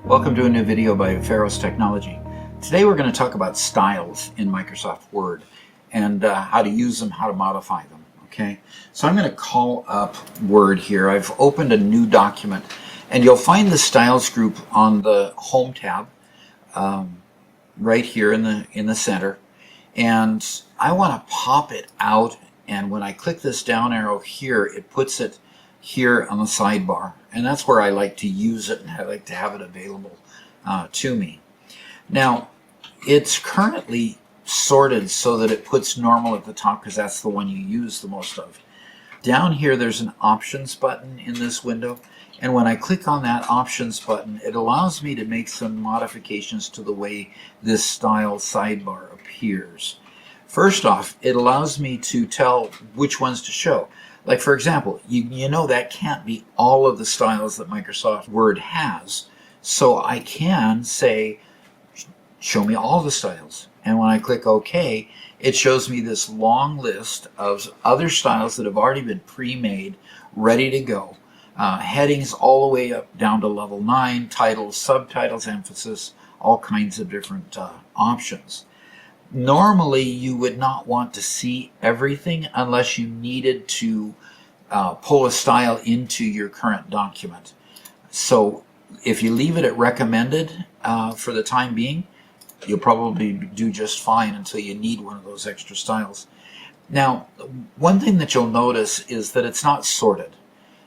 Welcome to a new video by Pharos Technology. Today we're going to talk about styles in Microsoft Word and how to use them, how to modify them. Okay, so I'm going to call up Word here. I've opened a new document and you'll find the Styles group on the Home tab right here in the center. And I want to pop it out, and when I click this down arrow here, it puts it here on the sidebar, and that's where I like to use it and I like to have it available to me. Now it's currently sorted so that it puts normal at the top because that's the one you use the most of. Down here there's an options button in this window, and when I click on that options button, it allows me to make some modifications to the way this style sidebar appears. First off, it allows me to tell which ones to show. Like, for example, you know that can't be all of the styles that Microsoft Word has. So I can say, show me all the styles. And when I click OK, it shows me this long list of other styles that have already been pre-made, ready to go. Headings all the way up down to level 9, titles, subtitles, emphasis, all kinds of different options. Normally, you would not want to see everything unless you needed to pull a style into your current document. So if you leave it at recommended for the time being, you'll probably do just fine until you need one of those extra styles. Now, one thing that you'll notice is that it's not sorted.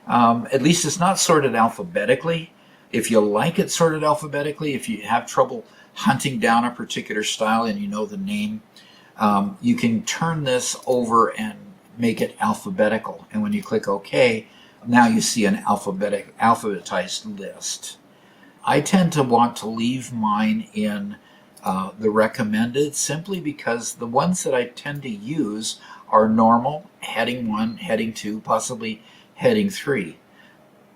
At least it's not sorted alphabetically. If you like it sorted alphabetically, if you have trouble hunting down a particular style and you know the name, you can turn this over and make it alphabetical. And when you click OK, now you see an alphabetized list. I tend to want to leave mine in the recommended simply because the ones that I tend to use are normal, heading 1, heading 2, possibly heading 3.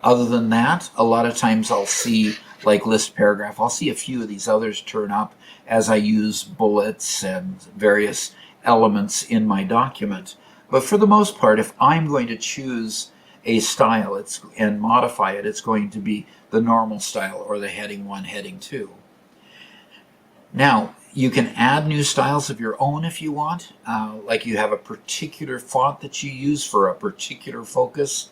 Other than that, a lot of times I'll see, like list paragraph, I'll see a few of these others turn up as I use bullets and various elements in my document. But for the most part, if I'm going to choose a style and modify it, it's going to be the normal style or the heading 1, heading 2. Now, you can add new styles of your own if you want, like you have a particular font that you use for a particular focus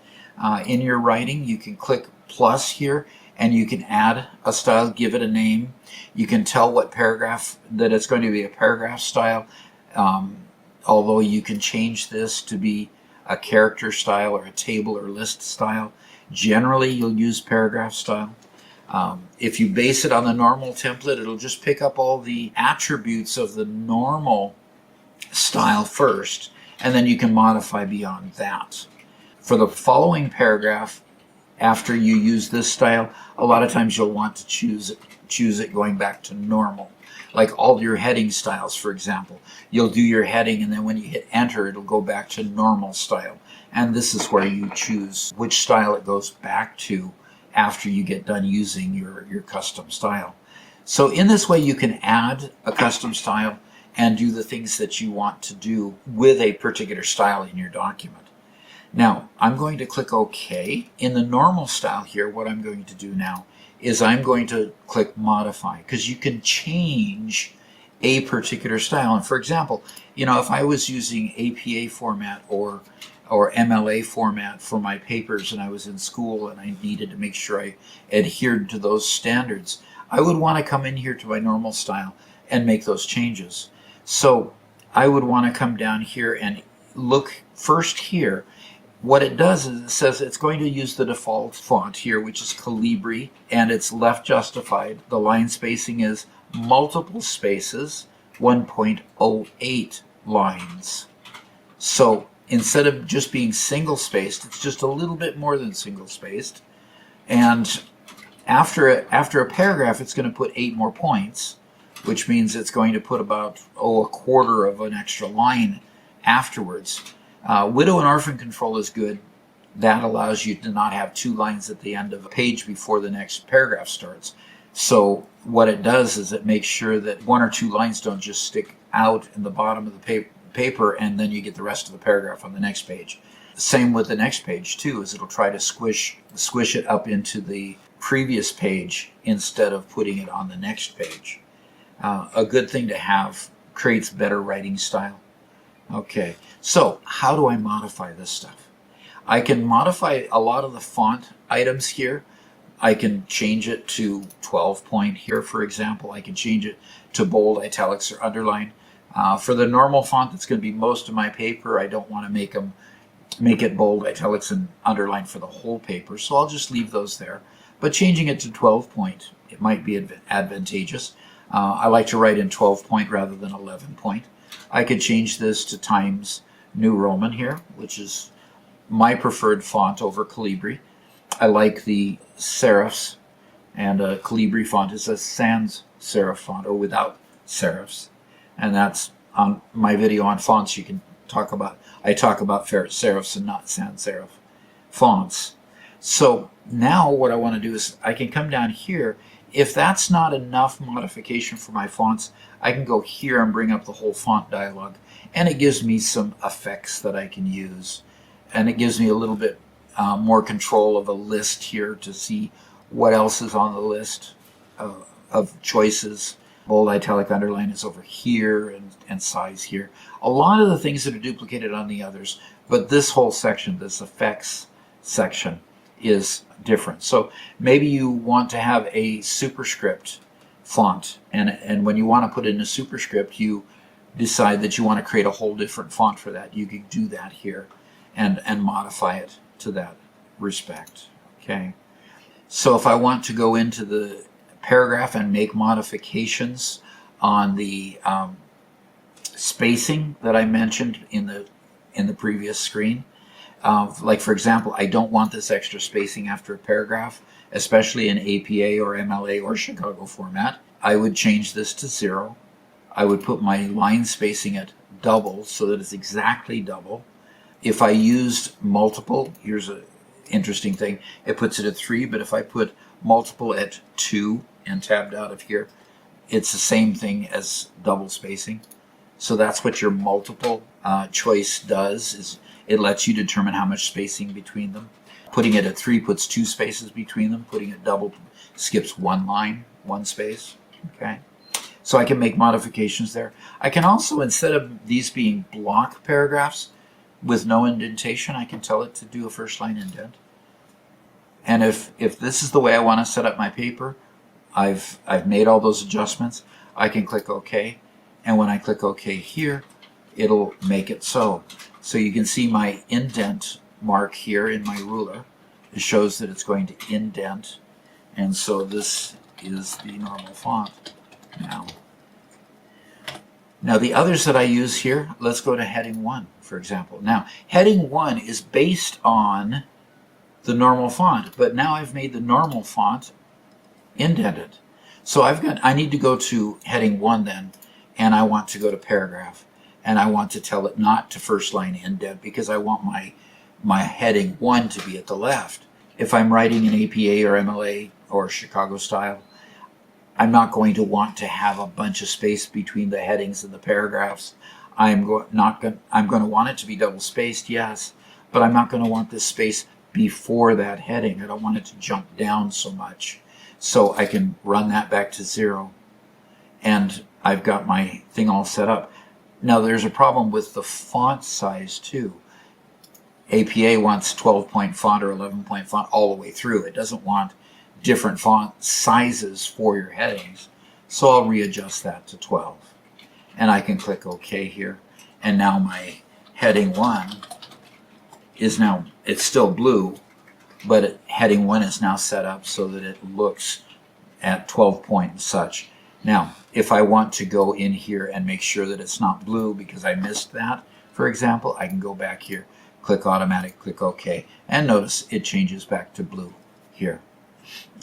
in your writing. You can click plus here and you can add a style, give it a name. You can tell what paragraph, that it's going to be a paragraph style, although you can change this to be a character style or a table or list style. Generally, you'll use paragraph style. If you base it on the normal template, it'll just pick up all the attributes of the normal style first, and then you can modify beyond that. For the following paragraph, after you use this style, a lot of times you'll want to choose it going back to normal. Like all your heading styles, for example. You'll do your heading, and then when you hit enter, it'll go back to normal style. And this is where you choose which style it goes back to after you get done using your custom style. So in this way, you can add a custom style and do the things that you want to do with a particular style in your document. Now, I'm going to click OK. In the normal style here, what I'm going to do now is I'm going to click Modify, because you can change a particular style. And for example, you know, if I was using APA format or MLA format for my papers and I was in school and I needed to make sure I adhered to those standards, I would want to come in here to my normal style and make those changes. So I would want to come down here and look first here. What it does is it says it's going to use the default font here, which is Calibri, and it's left justified. The line spacing is multiple spaces, 1.08 lines. So instead of just being single spaced, it's just a little bit more than single spaced. And after a paragraph, it's going to put 8 more points, which means it's going to put about a quarter of an extra line afterwards. Widow and orphan control is good. That allows you to not have 2 lines at the end of a page before the next paragraph starts. So what it does is it makes sure that 1 or 2 lines don't just stick out in the bottom of the paper and then you get the rest of the paragraph on the next page. Same with the next page too, is it'll try to squish it up into the previous page instead of putting it on the next page. A good thing to have, creates better writing style. Okay, so how do I modify this stuff? I can modify a lot of the font items here. I can change it to 12 point here, for example. I can change it to bold, italics, or underline. For the normal font, that's going to be most of my paper. I don't want to make it bold, italics, and underline for the whole paper, so I'll just leave those there. But changing it to 12 point, it might be advantageous. I like to write in 12 point rather than 11 point. I could change this to Times New Roman here, which is my preferred font over Calibri. I like the serifs, and Calibri font is a sans serif font, or without serifs. And that's on my video on fonts. I talk about serifs and not sans serif fonts. So now what I want to do is I can come down here. If that's not enough modification for my fonts, I can go here and bring up the whole font dialog, and it gives me some effects that I can use, and it gives me a little bit more control of a list here to see what else is on the list of choices. Bold, italic, underline is over here, and size here. A lot of the things that are duplicated on the others, but this whole section, this effects section, is different. So maybe you want to have a superscript font, and when you want to put in a superscript, you decide that you want to create a whole different font for that. You can do that here and modify it to that respect. Okay. So if I want to go into the paragraph and make modifications on the spacing that I mentioned in the previous screen, like for example, I don't want this extra spacing after a paragraph, especially in APA or MLA or Chicago format. I would change this to 0. I would put my line spacing at double so that it's exactly double. If I used multiple, here's an interesting thing, it puts it at 3, but if I put multiple at 2 and tabbed out of here, it's the same thing as double spacing. So that's what your multiple choice does, is it lets you determine how much spacing between them. Putting it at 3 puts 2 spaces between them. Putting it double skips 1 line, 1 space. Okay, so I can make modifications there. I can also, instead of these being block paragraphs with no indentation, I can tell it to do a first line indent. And if this is the way I want to set up my paper, I've made all those adjustments. I can click OK, and when I click OK here, it'll make it so. So you can see my indent mark here in my ruler. It shows that it's going to indent, and so this is the normal font now. Now the others that I use here, let's go to heading 1, for example. Now heading 1 is based on the normal font, but now I've made the normal font indented. So I need to go to heading 1 then, and I want to go to paragraph, and I want to tell it not to first line indent because I want my heading 1 to be at the left. If I'm writing in APA or MLA or Chicago style, I'm not going to want to have a bunch of space between the headings and the paragraphs. I'm going to want it to be double spaced, yes, but I'm not going to want this space before that heading. I don't want it to jump down so much. So I can run that back to 0, and I've got my thing all set up. Now there's a problem with the font size too. APA wants 12-point font or 11-point font all the way through. It doesn't want different font sizes for your headings. So I'll readjust that to 12. And I can click OK here. And now my heading 1 is now, it's still blue, but heading 1 is now set up so that it looks at 12 point and such. Now, if I want to go in here and make sure that it's not blue because I missed that, for example, I can go back here, click automatic, click OK, and notice it changes back to blue here.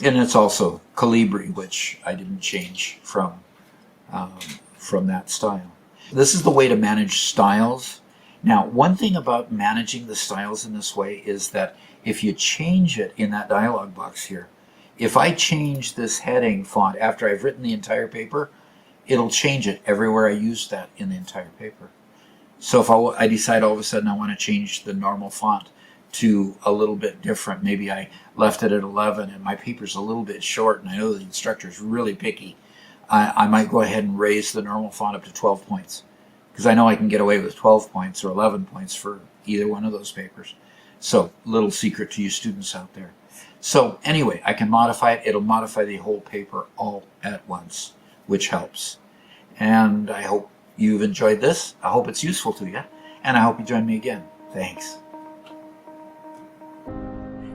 And it's also Calibri, which I didn't change from that style. This is the way to manage styles. Now, one thing about managing the styles in this way is that if you change it in that dialog box here, if I change this heading font after I've written the entire paper, it'll change it everywhere I use that in the entire paper. So if I decide all of a sudden I want to change the normal font to a little bit different. Maybe I left it at 11 and my paper's a little bit short and I know the instructor's really picky. I might go ahead and raise the normal font up to 12 points because I know I can get away with 12 points or 11 points for either one of those papers. So, little secret to you students out there. So anyway, I can modify it. It'll modify the whole paper all at once, which helps. And I hope you've enjoyed this. I hope it's useful to you. And I hope you join me again. Thanks.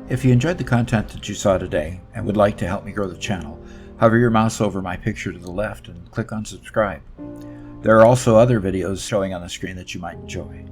If you enjoyed the content that you saw today and would like to help me grow the channel, hover your mouse over my picture to the left and click on subscribe. There are also other videos showing on the screen that you might enjoy.